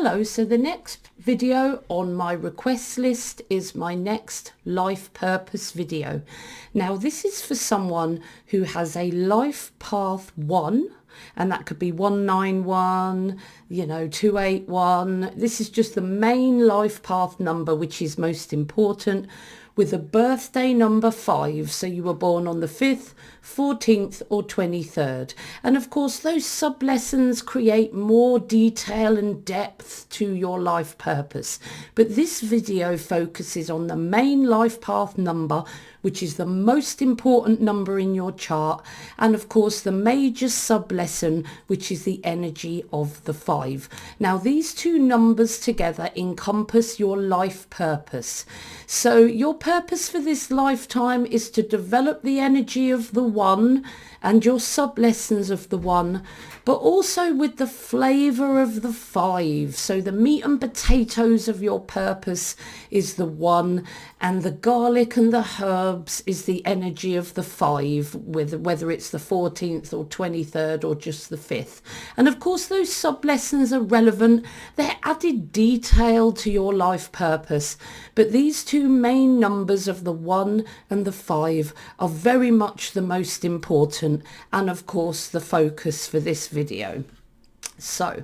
Hello, so the next video on my request list is my next life purpose video. Now this is for someone who has a life path 1, and that could be 191, 281. This is just the main life path number, which is most important, with a birthday number 5. So you were born on the 5th, 14th or 23rd. And of course, those sublessons create more detail and depth to your life purpose. But this video focuses on the main life path number, which is the most important number in your chart. And of course, the major sublesson, which is the energy of the 5. Now, these two numbers together encompass your life purpose. So your purpose for this lifetime is to develop the energy of the 1 and your sublessons of the 1, but also with the flavour of the 5. So the meat and potatoes of your purpose is the 1, and the garlic and the herbs is the energy of the 5, whether it's the 14th or 23rd or just the 5th. And of course, those sublessons are relevant. They're added detail to your life purpose. But these two main numbers of the 1 and the 5 are very much the most important, and of course the focus for this video. So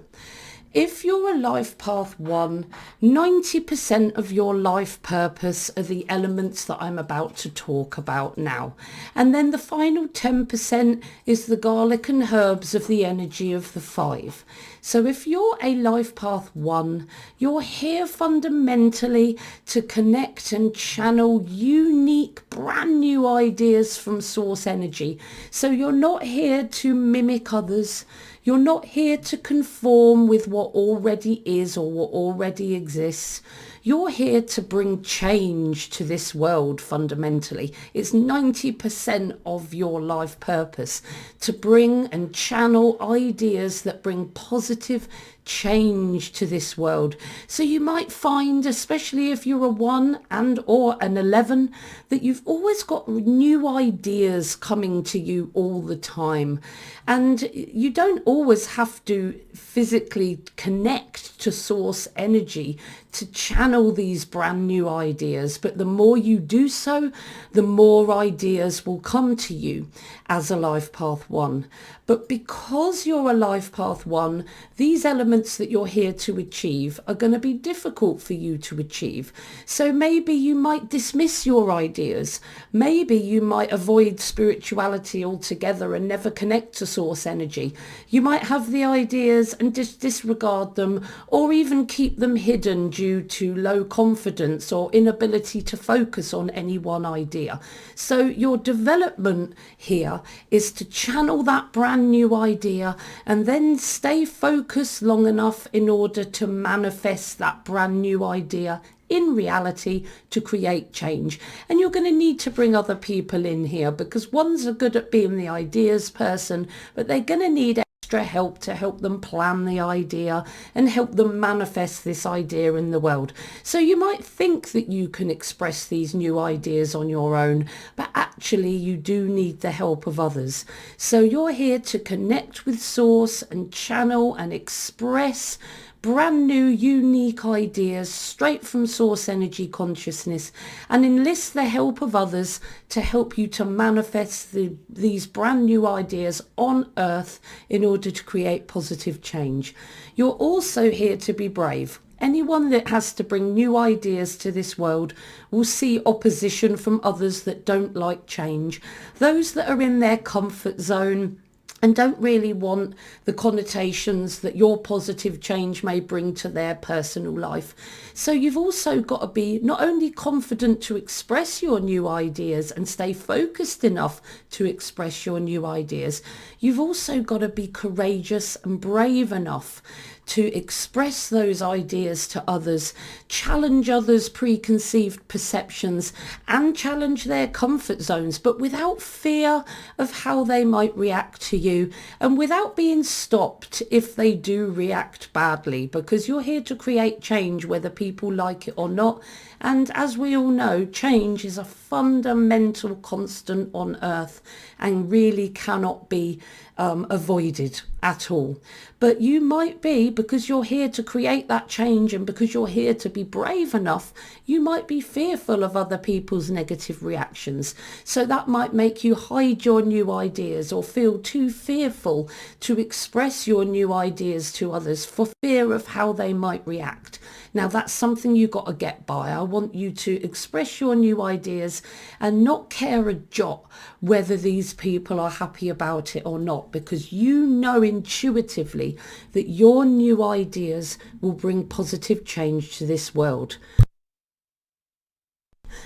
if you're a life path 1, 90% of your life purpose are the elements that I'm about to talk about now. And then the final 10% is the garlic and herbs of the energy of the 5. So if you're a life path 1, you're here fundamentally to connect and channel unique, brand new ideas from source energy. So you're not here to mimic others. You're not here to conform with what already is or what already exists. You're here to bring change to this world fundamentally. It's 90% of your life purpose, to bring and channel ideas that bring positive change to this world. So you might find, especially if you're a 1 and or an 11, that you've always got new ideas coming to you all the time. And you don't always have to physically connect to source energy to channel these brand new ideas. But the more you do so, the more ideas will come to you as a life path 1. But because you're a life path 1, these elements that you're here to achieve are going to be difficult for you to achieve. So maybe you might dismiss your ideas. Maybe you might avoid spirituality altogether and never connect to source energy. You might have the ideas and just disregard them, or even keep them hidden due to low confidence or inability to focus on any one idea. So your development here is to channel that brand new idea and then stay focused long enough in order to manifest that brand new idea in reality to create change. And you're going to need to bring other people in here, because ones are good at being the ideas person, but they're going to need extra help to help them plan the idea and help them manifest this idea in the world. So you might think that you can express these new ideas on your own, but actually you do need the help of others. So you're here to connect with source and channel and express brand new, unique ideas straight from source energy consciousness, and enlist the help of others to help you to manifest these brand new ideas on earth in order to create positive change. You're also here to be brave. Anyone that has to bring new ideas to this world will see opposition from others that don't like change. Those that are in their comfort zone and don't really want the connotations that your positive change may bring to their personal life. So you've also got to be not only confident to express your new ideas and stay focused enough to express your new ideas, you've also got to be courageous and brave enough to express those ideas to others, challenge others' preconceived perceptions and challenge their comfort zones, but without fear of how they might react to you and without being stopped if they do react badly, because you're here to create change whether people like it or not. And as we all know, change is a fundamental constant on earth and really cannot be avoided at all. But you might be because you're here to create that change and because you're here to be brave enough, you might be fearful of other people's negative reactions. So that might make you hide your new ideas or feel too fearful to express your new ideas to others for fear of how they might react. Now that's something you got to get by. I want you to express your new ideas and not care a jot whether these people are happy about it or not, because you know intuitively that your new ideas will bring positive change to this world.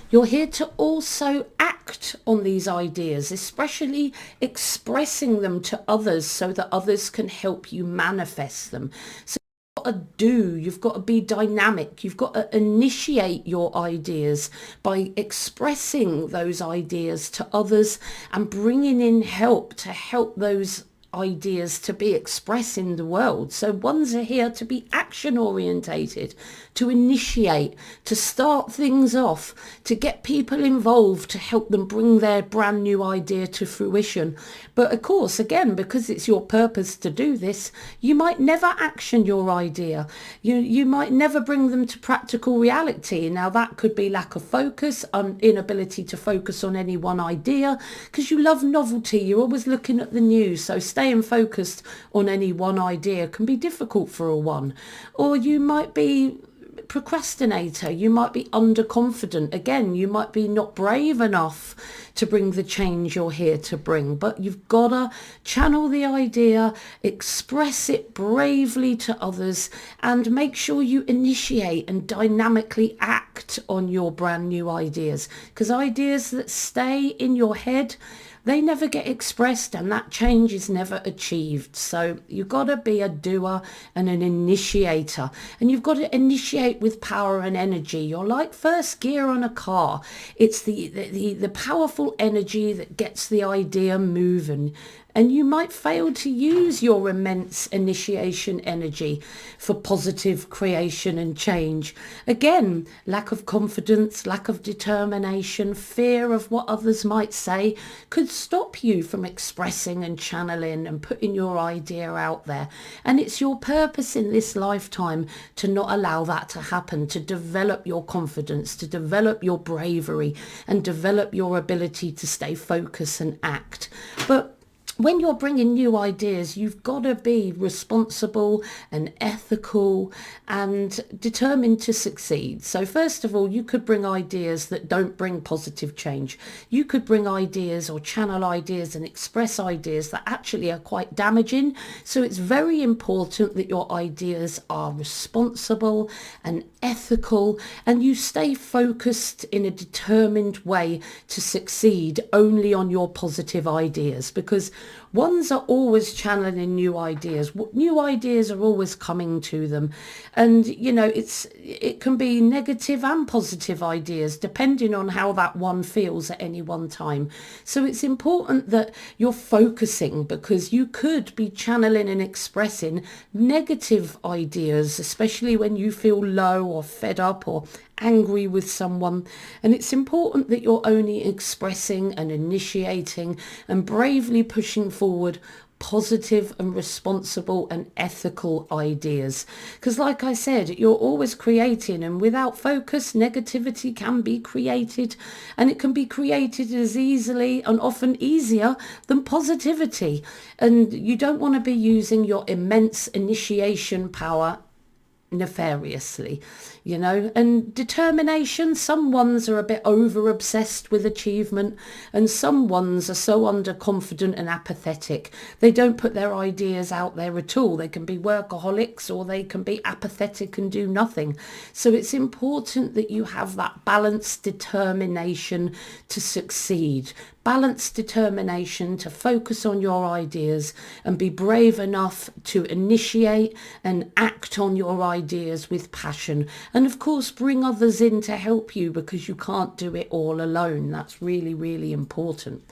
You're here to also act on these ideas, especially expressing them to others so that others can help you manifest them. So you've got to be dynamic, you've got to initiate your ideas by expressing those ideas to others and bringing in help to help those ideas to be expressed in the world. So ones are here to be action orientated, to initiate, to start things off, to get people involved, to help them bring their brand new idea to fruition. But of course, again, because it's your purpose to do this, you might never action your idea. You might never bring them to practical reality. Now that could be lack of focus, inability to focus on any one idea, because you love novelty, you're always looking at the news, so staying focused on any one idea can be difficult for a one. Or you might be procrastinator, you might be underconfident. Again, you might be not brave enough to bring the change you're here to bring, but you've got to channel the idea, express it bravely to others, and make sure you initiate and dynamically act on your brand new ideas, because ideas that stay in your head, they never get expressed and that change is never achieved. So you've got to be a doer and an initiator, and you've got to initiate with power and energy. You're like first gear on a car. It's the powerful energy that gets the idea moving. And you might fail to use your immense initiation energy for positive creation and change. Again, lack of confidence, lack of determination, fear of what others might say could stop you from expressing and channeling and putting your idea out there. And it's your purpose in this lifetime to not allow that to happen, to develop your confidence, to develop your bravery, and develop your ability to stay focused and act. But when you're bringing new ideas, you've got to be responsible and ethical and determined to succeed. So first of all, you could bring ideas that don't bring positive change. You could bring ideas or channel ideas and express ideas that actually are quite damaging. So it's very important that your ideas are responsible and ethical, and you stay focused in a determined way to succeed only on your positive ideas, because ones are always channeling new ideas. New ideas are always coming to them. And, you know, it can be negative and positive ideas depending on how that one feels at any one time. So it's important that you're focusing, because you could be channeling and expressing negative ideas, especially when you feel low or fed up or angry with someone. And it's important that you're only expressing and initiating and bravely pushing forward positive and responsible and ethical ideas, because like I said, you're always creating, and without focus, negativity can be created, and it can be created as easily and often easier than positivity. And you don't want to be using your immense initiation power nefariously, you know. And determination, some ones are a bit over obsessed with achievement, and some ones are so underconfident and apathetic they don't put their ideas out there at all. They can be workaholics or they can be apathetic and do nothing. So it's important that you have that balanced determination to succeed, balanced determination to focus on your ideas and be brave enough to initiate and act on your ideas with passion, and of course bring others in to help you, because you can't do it all alone. That's really, really important.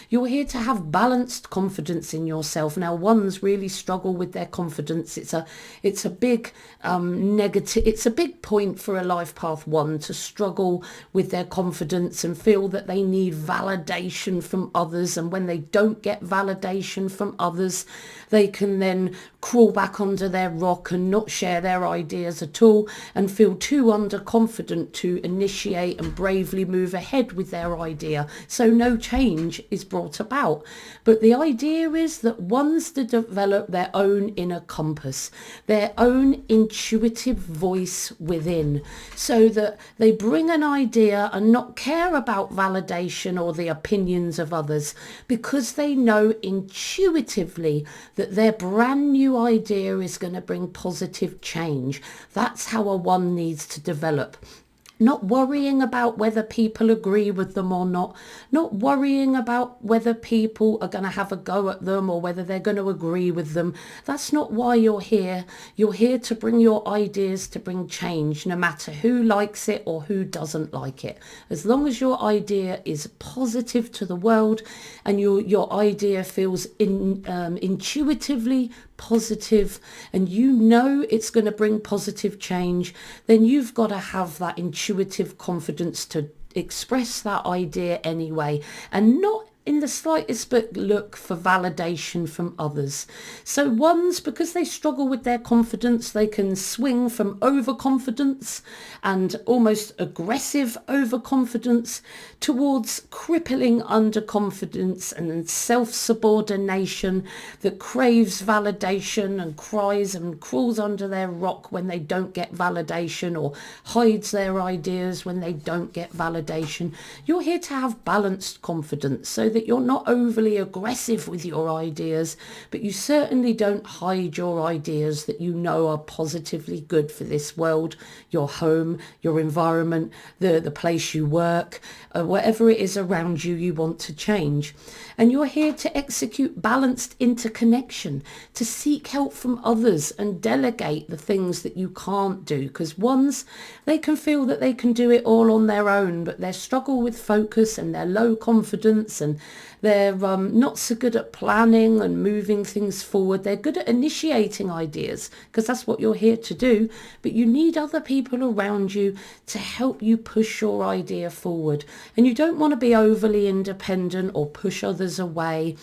You're here to have balanced confidence in yourself. Now, ones really struggle with their confidence. It's a big negative. It's a big point for a life path one to struggle with their confidence and feel that they need validation from others. And when they don't get validation from others, they can then crawl back under their rock and not share their ideas at all, and feel too underconfident to initiate and bravely move ahead with their idea. So no change is brought about. But the idea is that ones to develop their own inner compass, their own intuitive voice within, so that they bring an idea and not care about validation or the opinions of others, because they know intuitively that their brand new idea is going to bring positive change. That's how a one needs to develop. Not worrying about whether people agree with them or not. Not worrying about whether people are going to have a go at them or whether they're going to agree with them. That's not why you're here. You're here to bring your ideas, to bring change, no matter who likes it or who doesn't like it. As long as your idea is positive to the world and your idea feels intuitively positive, and you know it's going to bring positive change, then you've got to have that intuitive confidence to express that idea anyway, and not in the slightest but look for validation from others. So ones, because they struggle with their confidence, they can swing from overconfidence and almost aggressive overconfidence towards crippling underconfidence and self-subordination that craves validation and cries and crawls under their rock when they don't get validation, or hides their ideas when they don't get validation. You're here to have balanced confidence, so that you're not overly aggressive with your ideas, but you certainly don't hide your ideas that you know are positively good for this world, your home, your environment, the place you work, whatever it is around you you want to change. And you're here to execute balanced interconnection, to seek help from others and delegate the things that you can't do, because ones, they can feel that they can do it all on their own, but they struggle with focus and their low confidence, and they're not so good at planning and moving things forward. They're good at initiating ideas, because that's what you're here to do, but you need other people around you to help you push your idea forward. And you don't want to be overly independent or push others away,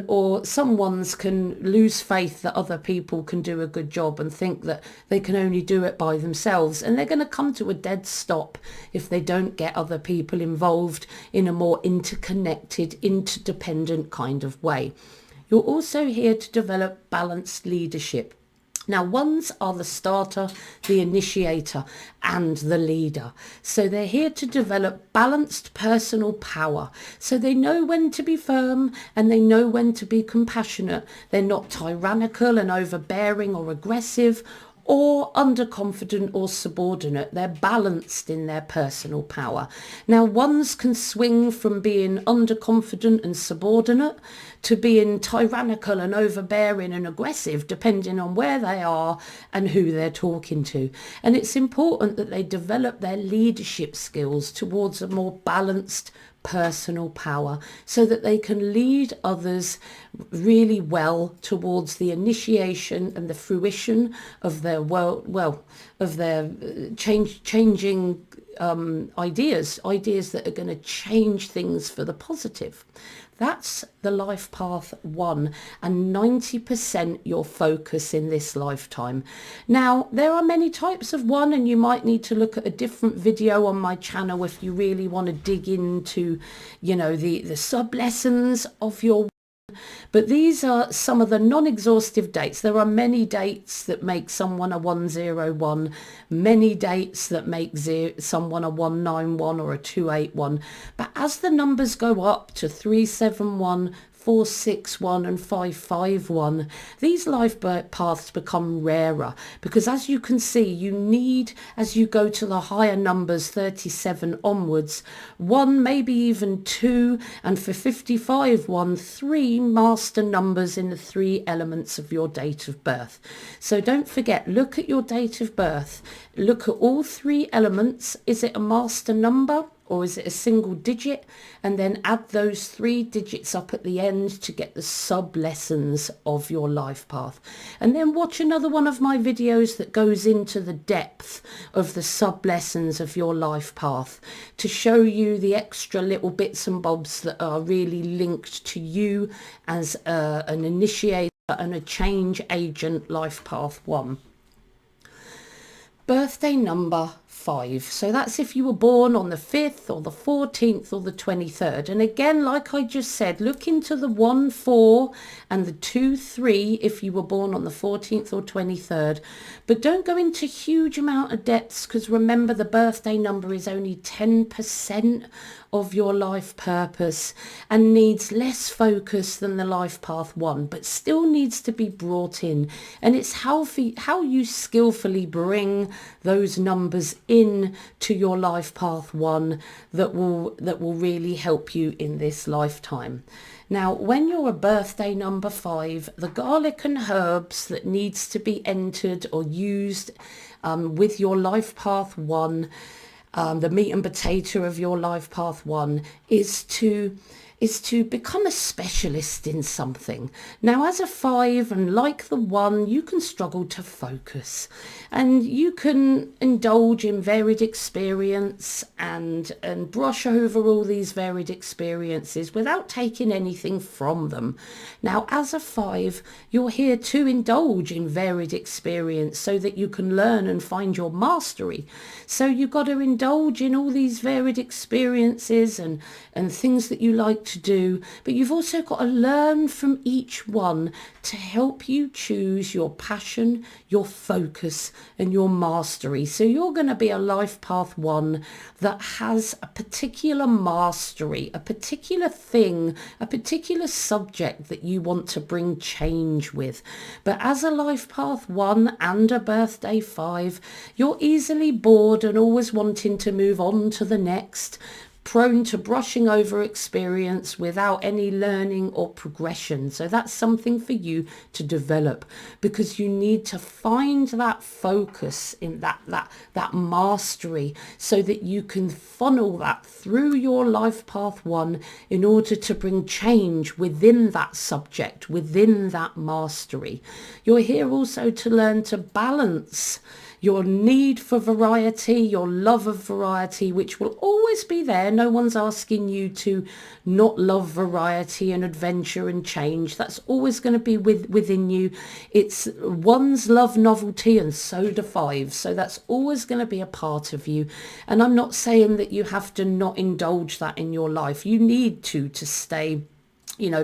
or some ones can lose faith that other people can do a good job and think that they can only do it by themselves, and they're going to come to a dead stop if they don't get other people involved in a more interconnected, interdependent kind of way. You're also here to develop balanced leadership. Now, ones are the starter, the initiator, and the leader. So they're here to develop balanced personal power. So they know when to be firm and they know when to be compassionate. They're not tyrannical and overbearing or aggressive, or underconfident or subordinate. They're balanced in their personal power. Now, ones can swing from being underconfident and subordinate to being tyrannical and overbearing and aggressive, depending on where they are and who they're talking to. And it's important that they develop their leadership skills towards a more balanced personal power, so that they can lead others really well towards the initiation and the fruition of their changing ideas that are going to change things for the positive. That's the life path one, and 90% your focus in this lifetime. Now, there are many types of one, and you might need to look at a different video on my channel if you really want to dig into, the sub-lessons of your. But these are some of the non-exhaustive dates. There are many dates that make someone a 101, many dates that make someone a 191 or a 281. But as the numbers go up to 371, 5461 and 551, these life paths become rarer because, as you can see, you need, as you go to the higher numbers 37 onwards, 1, maybe even 2, and for 55, 1, 3 master numbers in the 3 elements of your date of birth. So don't forget, look at your date of birth, look at all 3 elements. Is it a master number or is it a single digit? And then add those 3 digits up at the end to get the sublessons of your life path. And then watch another one of my videos that goes into the depth of the sublessons of your life path to show you the extra little bits and bobs that are really linked to you as an initiator and a change agent, life path 1. Birthday number 5. So that's if you were born on the 5th or the 14th or the 23rd. And again, like I just said, look into the 1, 4 and the 2, 3 if you were born on the 14th or 23rd. But don't go into huge amount of depths, because remember, the birthday number is only 10% of your life purpose and needs less focus than the life path 1, but still needs to be brought in. And it's how you skillfully bring those numbers in to your life path 1 that will really help you in this lifetime. Now, when you're a birthday number 5, the garlic and herbs that needs to be entered or used with your life path 1, the meat and potato of your life path 1, is to become a specialist in something. Now, as a 5, and like the 1, you can struggle to focus, and you can indulge in varied experience and brush over all these varied experiences without taking anything from them. Now, as a 5, you're here to indulge in varied experience so that you can learn and find your mastery. So you've got to indulge in all these varied experiences and things that you like to do, but you've also got to learn from each one to help you choose your passion, your focus and your mastery. So you're going to be a life path 1 that has a particular mastery, a particular thing, a particular subject that you want to bring change with. But as a life path 1 and a birthday 5, you're easily bored and always wanting to move on to the next, prone to brushing over experience without any learning or progression. So that's something for you to develop, because you need to find that focus in that mastery so that you can funnel that through your life path 1 in order to bring change within that subject, within that mastery. You're here also to learn to balance your need for variety, your love of variety, which will always be there. No one's asking you to not love variety and adventure and change. That's always going to be within you. It's 1s love novelty, and so do 5s. So that's always going to be a part of you. And I'm not saying that you have to not indulge that in your life. You need to stay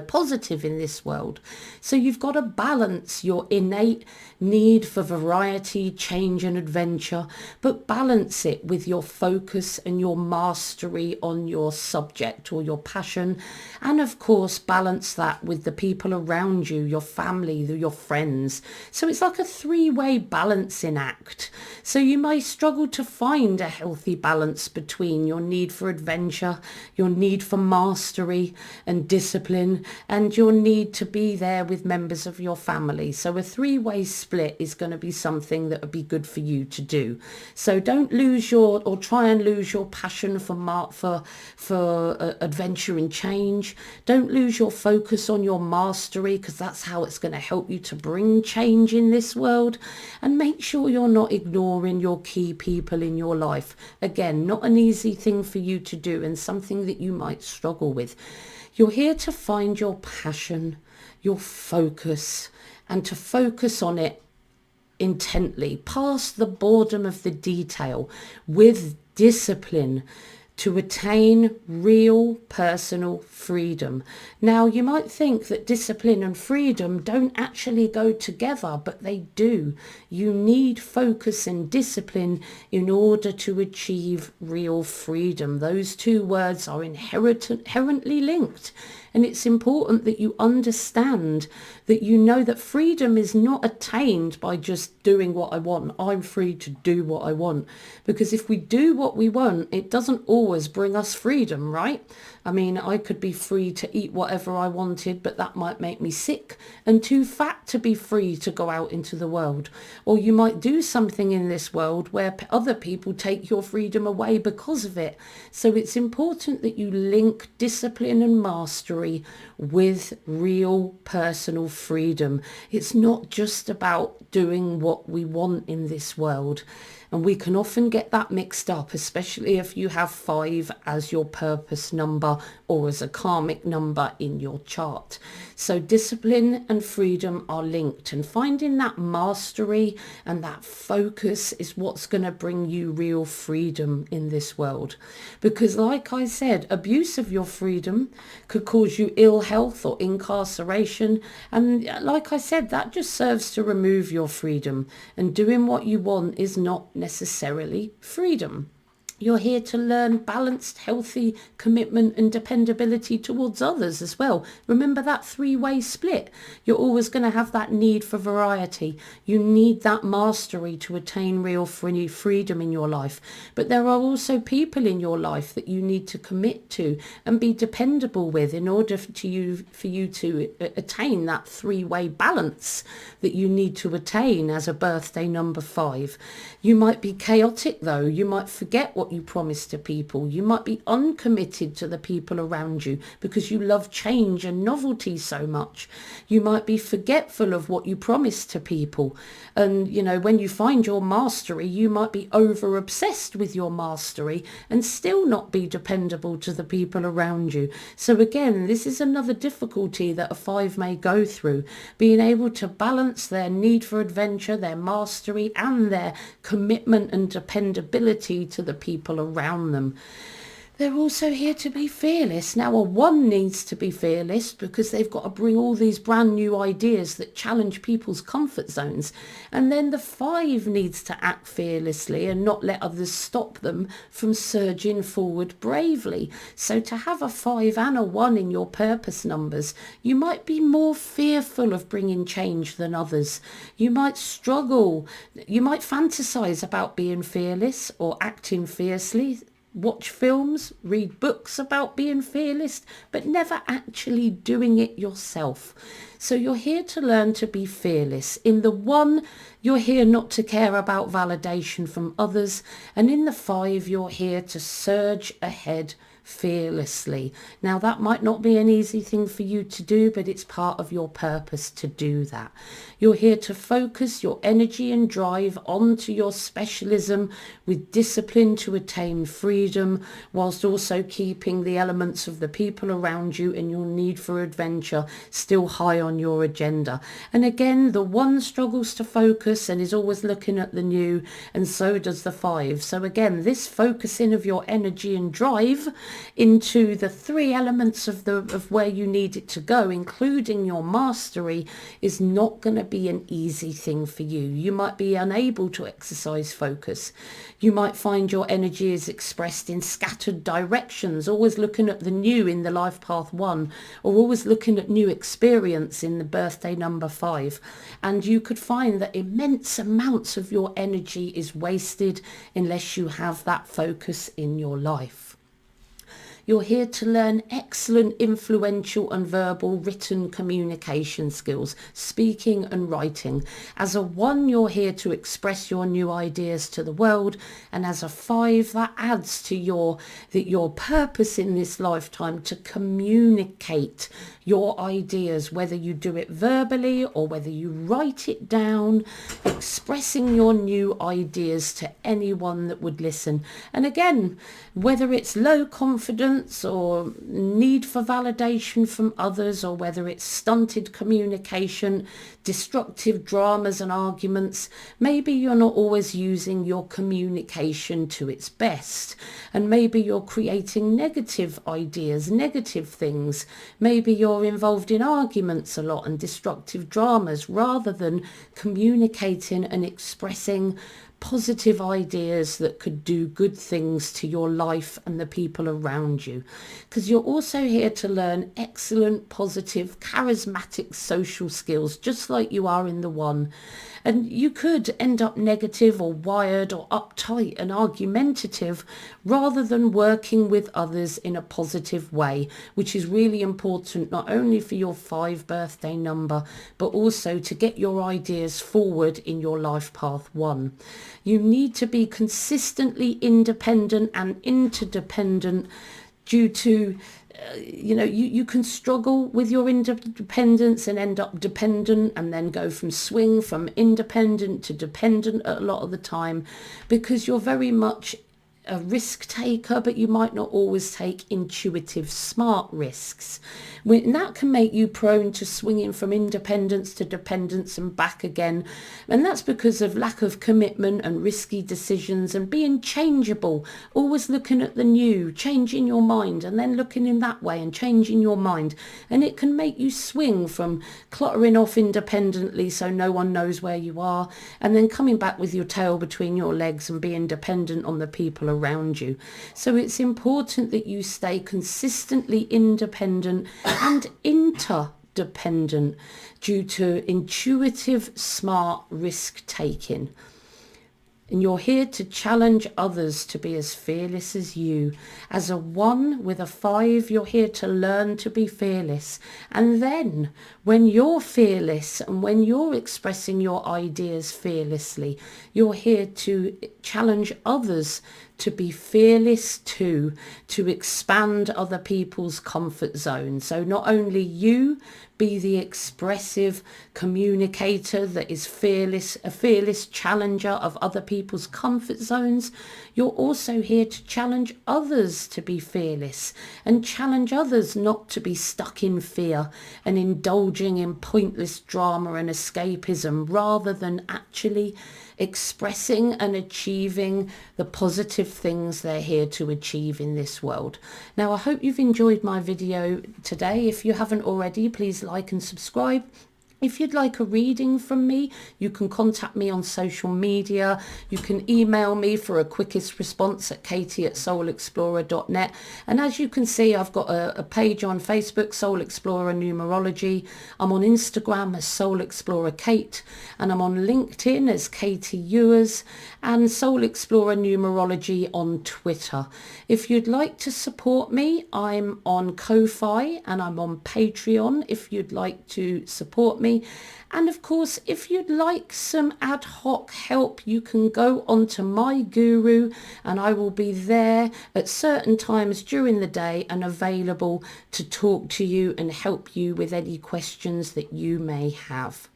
positive in this world. So you've got to balance your innate need for variety, change and adventure, but balance it with your focus and your mastery on your subject or your passion. And of course, balance that with the people around you, your family, your friends. So it's like a 3-way balancing act. So you may struggle to find a healthy balance between your need for adventure, your need for mastery and discipline, and your need to be there with members of your family. So a 3-way split is going to be something that would be good for you to do. So don't lose try and lose your passion for adventure and change. Don't lose your focus on your mastery, because that's how it's going to help you to bring change in this world. And make sure you're not ignoring your key people in your life. Again, not an easy thing for you to do, and something that you might struggle with. You're here to find your passion, your focus, and to focus on it intently, past the boredom of the detail, with discipline, to attain real personal freedom. Now, you might think that discipline and freedom don't actually go together, but they do. You need focus and discipline in order to achieve real freedom. Those two words are inherently linked. And it's important that you understand that you know that freedom is not attained by just doing what I want. I'm free to do what I want. Because if we do what we want, it doesn't always bring us freedom, right? I mean, I could be free to eat whatever I wanted, but that might make me sick and too fat to be free to go out into the world. Or you might do something in this world where other people take your freedom away because of it. So it's important that you link discipline and mastery with real personal freedom. It's not just about doing what we want in this world. And we can often get that mixed up, especially if you have 5 as your purpose number or as a karmic number in your chart. So discipline and freedom are linked, and finding that mastery and that focus is what's going to bring you real freedom in this world. Because like I said, abuse of your freedom could cause you ill health or incarceration. And like I said, that just serves to remove your freedom. And doing what you want is not necessarily freedom. You're here to learn balanced, healthy commitment and dependability towards others as well. Remember that 3-way split. You're always going to have that need for variety. You need that mastery to attain real freedom in your life. But there are also people in your life that you need to commit to and be dependable with in order for you to attain that 3-way balance that you need to attain as a birthday number 5. You might be chaotic though. You might forget what you promise to people. You might be uncommitted to the people around you because you love change and novelty so much. You might be forgetful of what you promise to people. And, you know, when you find your mastery, you might be over obsessed with your mastery and still not be dependable to the people around you. So again, this is another difficulty that a 5 may go through, being able to balance their need for adventure, their mastery, and their commitment and dependability to the people around them. They're also here to be fearless. Now, a 1 needs to be fearless because they've got to bring all these brand new ideas that challenge people's comfort zones. And then the 5 needs to act fearlessly and not let others stop them from surging forward bravely. So to have a 5 and a 1 in your purpose numbers, you might be more fearful of bringing change than others. You might struggle. You might fantasize about being fearless or acting fiercely. Watch films, read books about being fearless, but never actually doing it yourself. So you're here to learn to be fearless. In the 1, you're here not to care about validation from others. And in the 5, you're here to surge ahead fearlessly. Now, that might not be an easy thing for you to do, but it's part of your purpose to do that. You're here to focus your energy and drive onto your specialism with discipline to attain freedom, whilst also keeping the elements of the people around you and your need for adventure still high on your agenda. And again, the 1 struggles to focus and is always looking at the new, and so does the 5. So again, this focusing of your energy and drive into the 3 elements of where you need it to go, including your mastery, is not going to be an easy thing for you. You might be unable to exercise focus. You might find your energy is expressed in scattered directions, always looking at the new in the life path 1, or always looking at new experience in the birthday number 5. And you could find that immense amounts of your energy is wasted unless you have that focus in your life. You're here to learn excellent influential and verbal written communication skills, speaking and writing. As a 1, you're here to express your new ideas to the world. And as a 5, that adds to your purpose in this lifetime to communicate your ideas, whether you do it verbally or whether you write it down, expressing your new ideas to anyone that would listen. And again, whether it's low confidence arguments or need for validation from others, or whether it's stunted communication, destructive dramas and arguments. Maybe you're not always using your communication to its best, and maybe you're creating negative ideas, negative things. Maybe you're involved in arguments a lot and destructive dramas, rather than communicating and expressing positive ideas that could do good things to your life and the people around you. Because you're also here to learn excellent, positive, charismatic social skills, just like you are in the one. And you could end up negative or wired or uptight and argumentative, rather than working with others in a positive way, which is really important, not only for your 5 birthday number, but also to get your ideas forward in your life path 1. You need to be consistently independent and interdependent due to you can struggle with your independence and end up dependent, and then go swing from independent to dependent a lot of the time, because you're very much a risk taker, but you might not always take intuitive, smart risks. And that can make you prone to swinging from independence to dependence and back again. And that's because of lack of commitment and risky decisions, and being changeable, always looking at the new, changing your mind, and then looking in that way and changing your mind. And it can make you swing from cluttering off independently so no one knows where you are, and then coming back with your tail between your legs and being dependent on the people around you. So it's important that you stay consistently independent and interdependent due to intuitive, smart risk taking. And you're here to challenge others to be as fearless as you. As a 1 with a 5, you're here to learn to be fearless. And then when you're fearless and when you're expressing your ideas fearlessly, you're here to challenge others to be fearless too, to expand other people's comfort zone. So not only you be the expressive communicator that is fearless, a fearless challenger of other people's comfort zones, you're also here to challenge others to be fearless, and challenge others not to be stuck in fear and indulging in pointless drama and escapism, rather than actually expressing and achieving the positive things they're here to achieve in this world. Now, I hope you've enjoyed my video today. If you haven't already, please like and subscribe. If you'd like a reading from me, you can contact me on social media. You can email me for a quickest response at katie@soulexplorer.net. And as you can see, I've got a page on Facebook, Soul Explorer Numerology. I'm on Instagram as Soul Explorer Kate, and I'm on LinkedIn as Katie Ewers, and Soul Explorer Numerology on Twitter. If you'd like to support me, I'm on Ko-Fi and I'm on Patreon if you'd like to support me. And of course, if you'd like some ad hoc help, you can go onto my Guru, and I will be there at certain times during the day and available to talk to you and help you with any questions that you may have.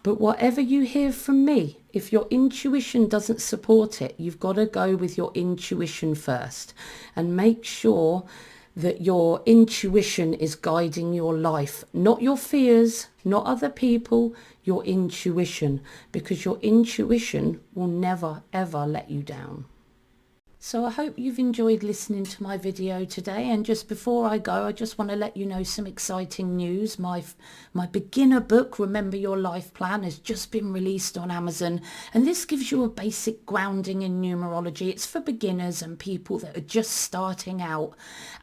But whatever you hear from me, if your intuition doesn't support it, you've got to go with your intuition first, and make sure that your intuition is guiding your life, not your fears, not other people, your intuition, because your intuition will never, ever let you down. So I hope you've enjoyed listening to my video today. And just before I go, I just want to let you know some exciting news. My beginner book, Remember Your Life Plan, has just been released on Amazon. And this gives you a basic grounding in numerology. It's for beginners and people that are just starting out.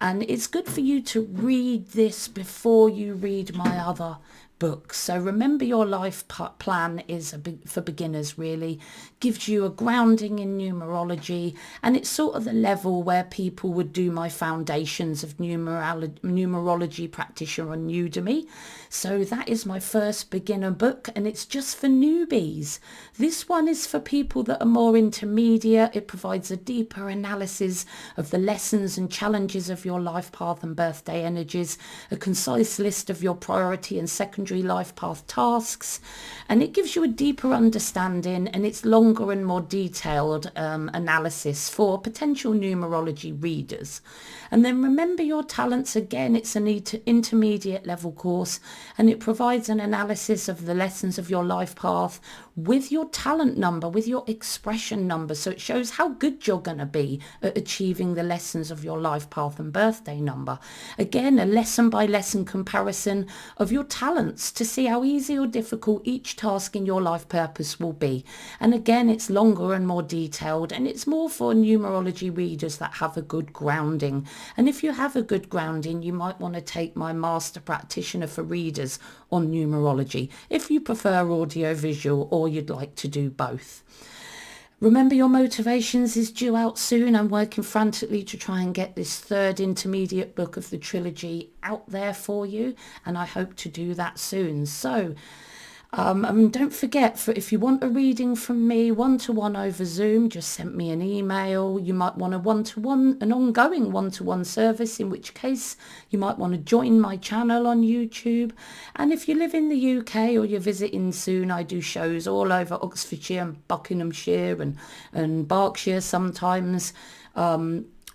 And it's good for you to read this before you read my other books. So Remember Your Life Plan is for beginners, really. Gives you a grounding in numerology, and it's sort of the level where people would do my foundations of numerology practitioner on Udemy. So that is my first beginner book, and it's just for newbies. This one is for people that are more intermediate. It provides a deeper analysis of the lessons and challenges of your life path and birthday energies, a concise list of your priority and secondary life path tasks, and it gives you a deeper understanding, and it's long longer and more detailed analysis for potential numerology readers. And then remember your talents again. It's an intermediate level course, and it provides an analysis of the lessons of your life path with your talent number, with your expression number. So it shows how good you're going to be at achieving the lessons of your life path and birthday number. Again, a lesson by lesson comparison of your talents to see how easy or difficult each task in your life purpose will be. And again, it's longer and more detailed, and it's more for numerology readers that have a good grounding. And if you have a good grounding, you might want to take my Master Practitioner for Readers on numerology if you prefer audio visual, or you'd like to do both. Remember, your motivations is due out soon. I'm working frantically to try and get this third intermediate book of the trilogy out there for you, and I hope to do that soon. So don't forget, if you want a reading from me one-to-one over Zoom, just send me an email. You might want an ongoing one-to-one service, in which case you might want to join my channel on YouTube. And if you live in the UK or you're visiting soon, I do shows all over Oxfordshire and Buckinghamshire and Berkshire sometimes,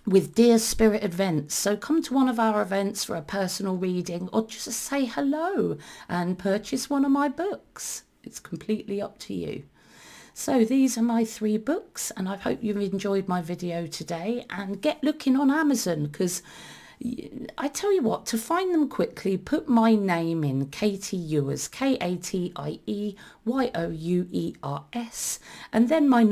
with Dear Spirit events. So come to one of our events for a personal reading, or just say hello and purchase one of my books. It's completely up to you. So these are my 3 books, and I hope you've enjoyed my video today. And get looking on Amazon, because I tell you what, to find them quickly, put my name in, Katie Ewers, KatieYouers, and then my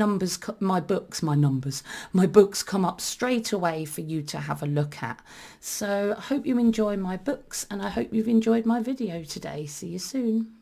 books come up straight away for you to have a look at. So I hope you enjoy my books, and I hope you've enjoyed my video today. See you soon.